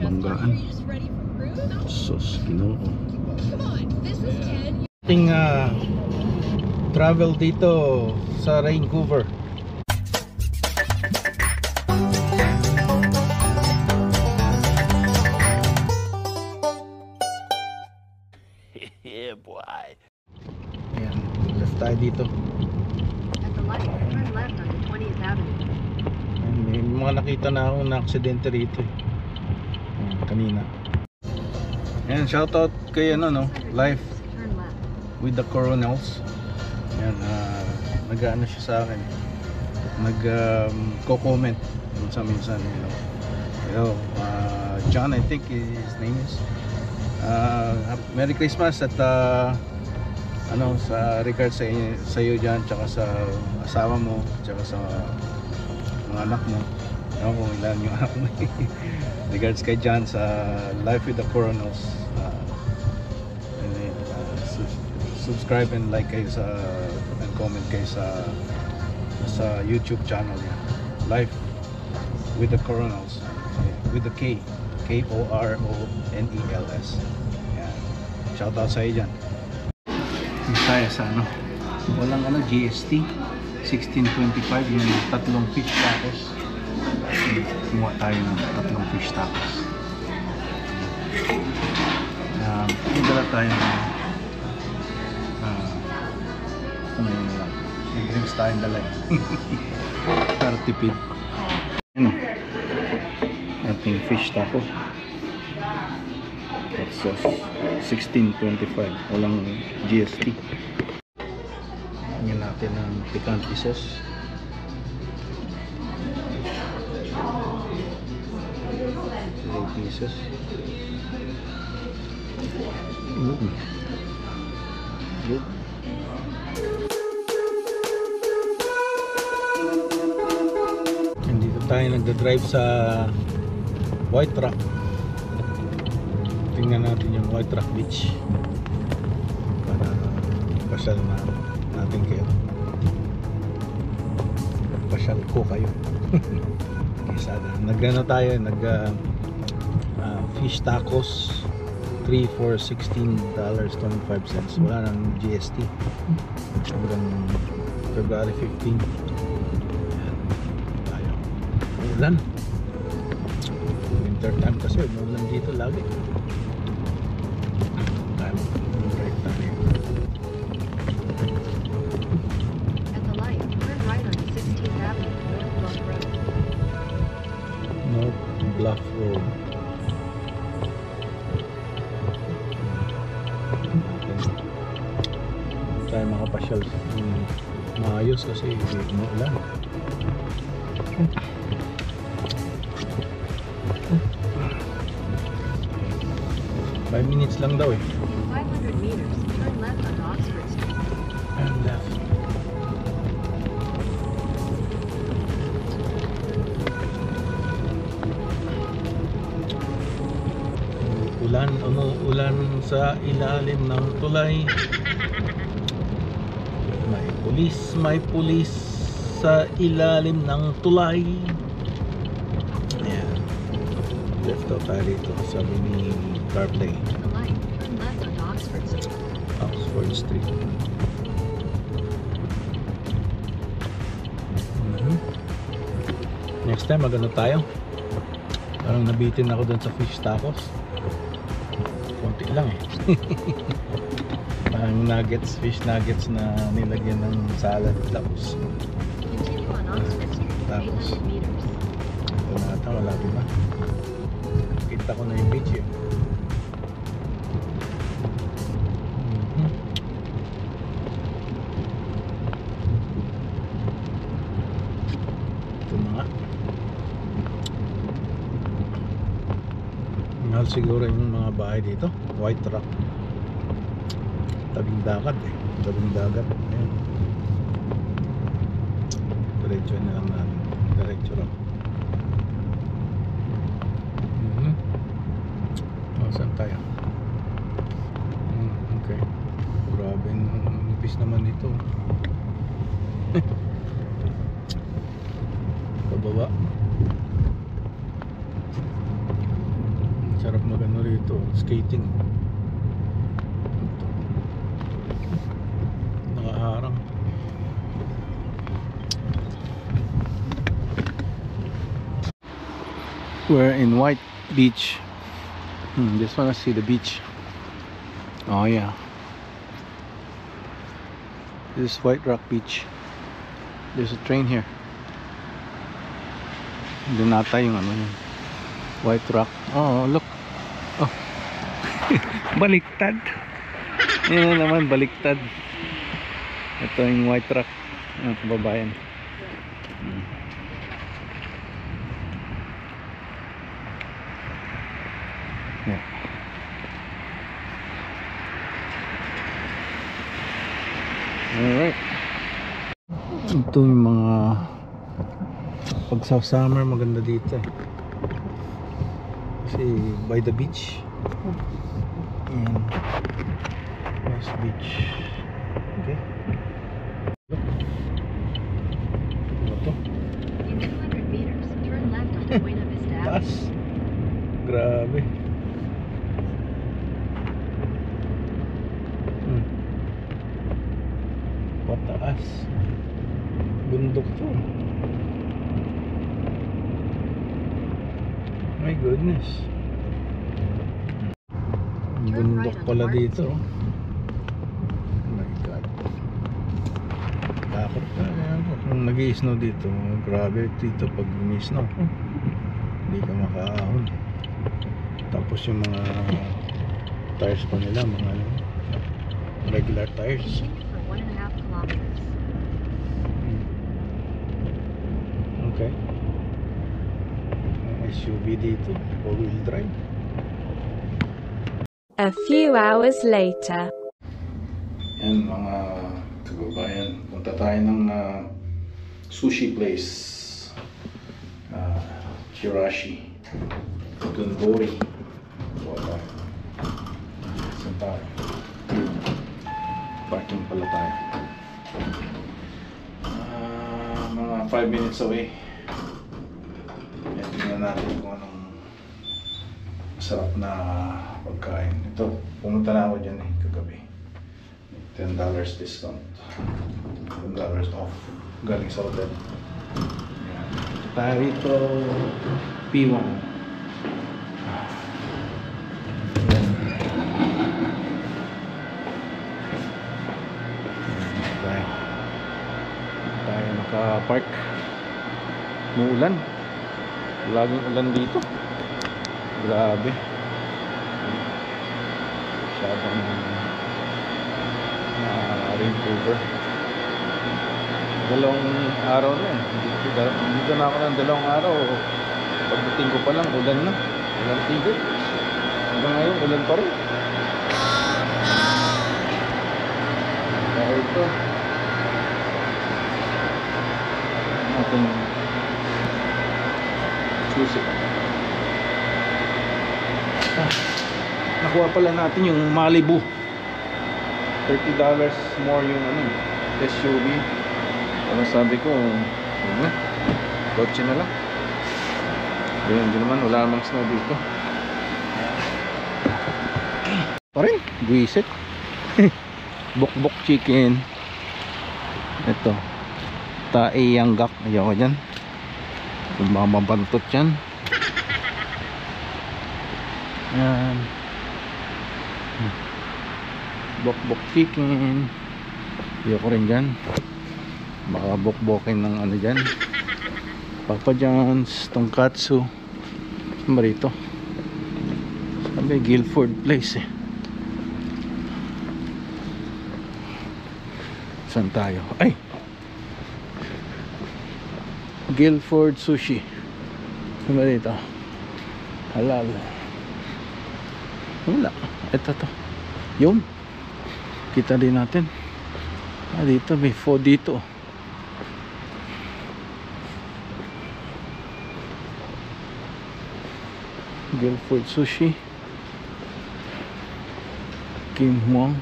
Banggaan. Sus, Ginoo. Ating travel dito sa Vancouver. Yeah, boy. Ayan, left tayo dito. At the light, turn left on 20th Avenue. Ayan, may mga nakita na akong na-aksidente rito eh. Ayan, kanina. Ayan, shoutout kay Life with the Coronels. Ayan, nag-ano siya sa akin, nag-comment minsan, John, I think his name is. Merry Christmas at sa regards sa iyo dyan, tsaka sa asawa mo, tsaka sa mga anak mo. Ewan kung ilan yung anak mo. Regards kay John sa Life with the Coronels. Subscribe and like kayo and comment kayo sa YouTube channel niya, Life with the Coronels, with the K, K-O-R-O-N-E-L-S. Yan. Shout out sa iyo dyan. Tayo sa walang GST 16.25 yung tatlong fish tacos. Kumuha tayo ng tatlong fish tacos. Dala tayo may drinks tayong dala para tipid. Ating fish taco sauce 16.25, walang GST. Lagyan natin ng picante sauce. Pieces. Good. Dito tayo nagda-drive sa White Rock. Tingnan natin yung White Rock Beach para pasyal natin kayo. Pasyal ko kayo. Kisada. Nagano tayo, fish tacos 3 for $16.25. Wala nang GST hanggang February 15. Tayo ulan, winter time kasi umulan dito lagi. Tayo mag-drive tayo. At the light, turn right on 16th Avenue, North Bluff Road. North Bluff Road. Tayo makapasyal maayos kasi umuulan. 5 minutes lang daw eh. 500 meters, turn left on Oxford Street. And left. Umuulan sa ilalim ng tulay. May pulis sa ilalim ng tulay. Ayan. Left out tayo dito, sabi ni CarPlay. The light, turn left on Oxford Street. Oxford Street. Next time magano tayo. Parang nabitin ako dun sa fish tacos. Konti lang eh. Parang nuggets, fish nuggets na nilagyan ng salad. Tapos Continue on Oxford Street, tapos 800 meters. ito na ata, malapit na. Kita ko na yung beach eh. Ito na nga. Mahal siguro yung mga bahay dito. White Rock. Tabing dagat eh. Tabing dagat. Ayan. Diretso na lang natin. Diretso lang. Saan tayo? Okay. Grabe, nipis naman dito. Pababa. Sarap magano rito, skating. Nakaharang. We're in White Beach. Just wanna see the beach. Oh yeah. This is White Rock Beach. There's a train here. Doon nata yung ano yun, White Rock. Oh look. Oh. Baliktad. Yan na naman, baliktad. Ito yung White Rock ng kababayan. Yeah. Alright. Ito yung mga pag sa summer maganda dito eh. Kasi by the beach. And West Beach. Okay. Ano to? In 200 meters, turn left onto Buena Vista Avenue. Taas. Grabe. Pataas. Bundok to. My goodness. Bundok pala dito. Oh my god. Takot na. Kung nag-i-snow dito, grabe dito pag umi-snow. Hindi ka makaahon. Tapos yung mga tires pa nila, mga regular tires. Continue for 1.5 kilometers. Okay. SUV dito, 4-wheel drive. A few hours later. Yan mga kababayan, punta tayo ng sushi place. Hirashi Donbori. Wala. Saan tayo? Parking pala tayo. Mga 5 minutes away. Tingnan natin kung anong masarap na pagkain. Ito, pumunta na ako dyan kagabi. $10 discount. $10 off. Galing sa hotel. Ayan. Tayo rito P1. Ayan. Tayo naka-park. Muulan. Laging ulan dito. Grabe. Masyadong rain cover. Dalawang araw na eh. Dito na ako ng dalawang araw. Pagdating ko pa lang, ulan na. Ulan tigil. Hanggang ngayon, ulan pa rin. Kaya ito. Ating susi. Nakuha pala natin yung Malibu. $30 more yung SUV. Pero sabi ko, kotse na lang. Ganyan din naman, wala namang snow dito. Pa rin, buwisit. Bukbok chicken. Ito, tae yanggak. Ayaw ko dyan. Kung mamabantot yan. Yan. Bukbok chicken. Ayaw ko rin dyan. Baka bukbokin ng ano dyan. Papa John's, Tonkatsu. Saan ba rito? Sabi Guilford Place eh. Saan tayo? Ay! Guilford Sushi. Saan ba rito? Halal. Wala. Ito to. Yun. Kita din natin. Dito may food dito. Guilford Sushi. Kim Huang.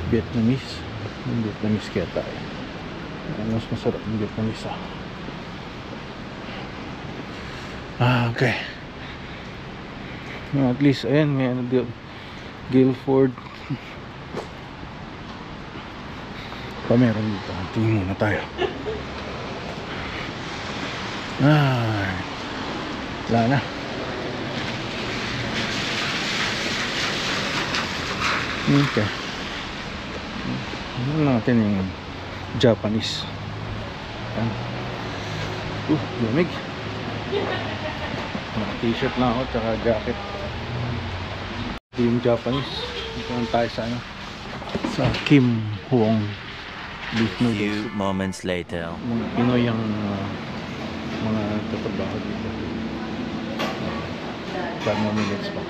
Vietnamese. Vietnamese kaya tayo. Mas masarap ng Vietnamese Okay. At least, ayan, may ano, Guilford. Pa meron dito. Tingin muna tayo. Wala na. Okay. Ano natin yung Japanese. Ayan. Lamig. Naka-t-shirt na ako tsaka jacket. Ito yung Japanese. Dito lang tayo sa ano, sa Kim Hwang beef Few noodles. moments later. Mga Pinoy ang mga tatrabaho dito. 5 more minutes pa.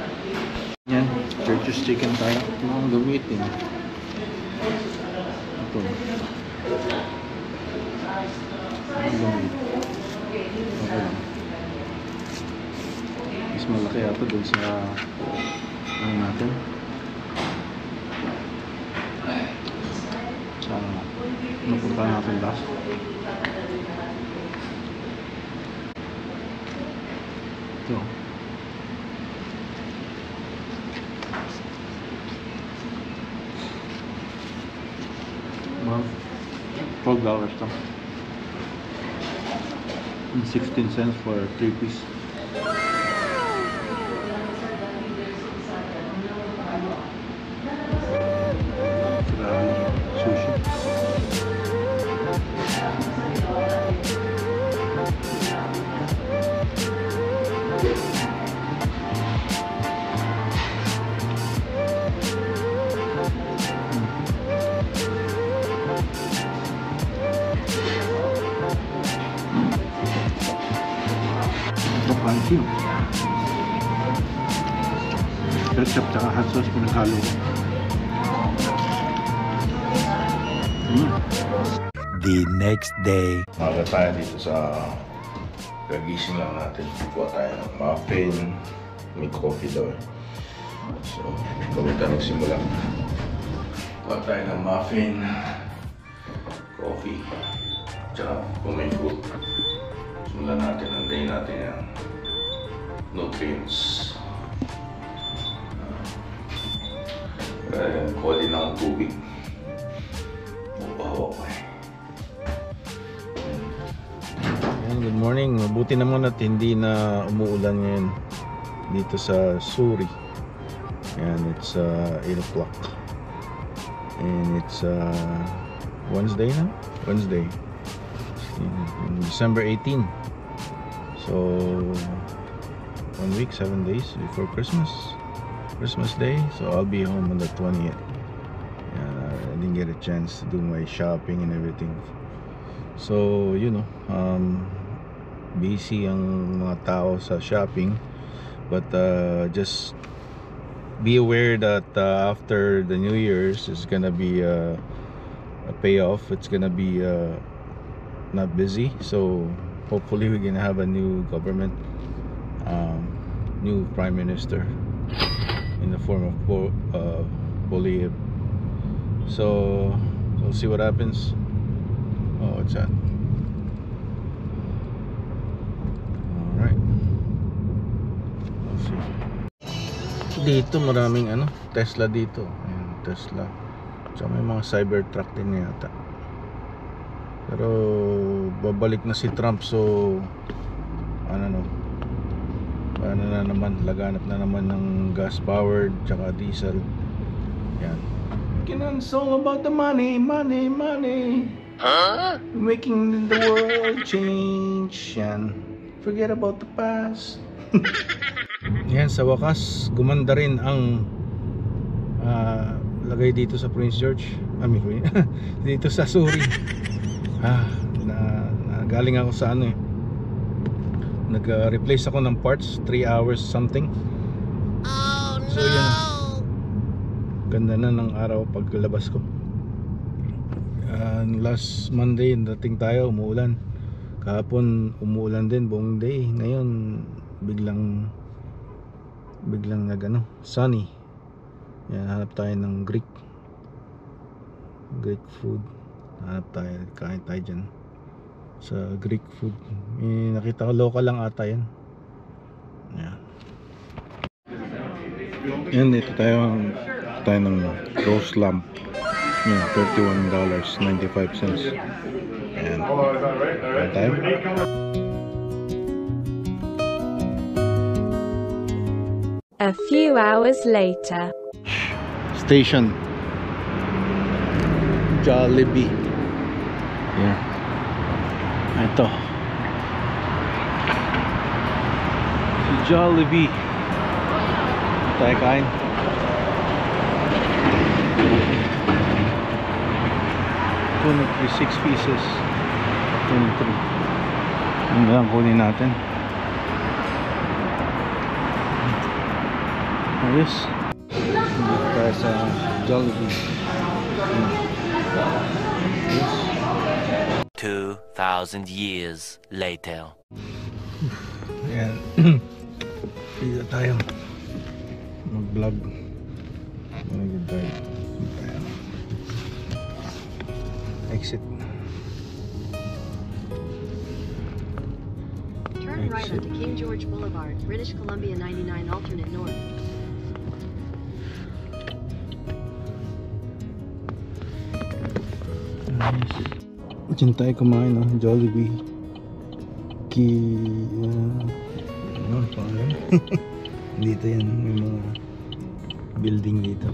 Yan, Church's chicken tayo. Ito ang gamitin. Ito. Ang gamitin. Okay lang. Mas malaki ito dun sa ano natin. Sa napunta natin last. Ito. Well, $12 to. And 16 cents for a 3-piece. Sushi. Pansin. Ketchup tsaka hot sauce pinaghalo ko. The next day. Maga tayo dito sa kagising lang natin. Kuha tayo ng muffin. May coffee daw eh. So, kami tayo nagsimula. Kuha tayo ng muffin, coffee, tsaka kung may fruit. Simulan natin ang day natin yung nutrients. Kuha din akong tubig. Mabahawa ko eh. Good morning. Mabuti naman at hindi na umuulan ngayon dito sa Suri. And it's 8 o'clock. And it's Wednesday na? Wednesday. December 18. So 1 week, 7 days before Christmas Day. So I'll be home on the 20th. I didn't get a chance to do my shopping and everything. So you know, busy ang mga tao sa shopping, but just be aware that after the New Year's is gonna be a payoff. It's gonna be not busy, so hopefully we're gonna have a new government, new prime minister in the form of Poilievre. So we'll see what happens. Oh, what's that? Alright, we'll see. Dito maraming ano, Tesla dito. Ayan, Tesla. So may mga Cybertruck din yata. Pero babalik na si Trump, so ano no, paano na naman, laganap na naman ng gas powered tsaka diesel. Yan. It's all about the money, money, money. Huh? Making the world change. Yan. Forget about the past. Yan, sa wakas gumanda rin ang lagay dito sa Prince George. Dito sa Suri. Galing ako sa ano eh, nag-replace ako ng parts, 3 hours something. Oh no! So yan, ganda na ng araw paglabas ko. Last Monday dating tayo, umuulan. Kahapon umuulan din buong day. Ngayon biglang nagano, sunny. Yan, hanap tayo ng Greek food. Hanap tayo, kain tayo dyan sa Greek food. Nakita ko local lang ata yan. Yan, dito tayo ng roast lamb. Yan, $31.95. Ayan. Ayan tayo. A few hours later. Station Jollibee. Yan. Ito si Jollibee. Tayo kain. Ito na 6 pieces 23. Yung lang kunin natin. Ayos. Dito tayo sa Jollibee. Ayos. 2,000 years later. Ayan. Dito tayo mag-vlog. Dito tayo. Exit. Turn right onto King George Boulevard, British Columbia 99 alternate north. Ayos. Diyan tayo kumain, no? Jollibee. Ano pangalan? Dito yan, may mga building dito.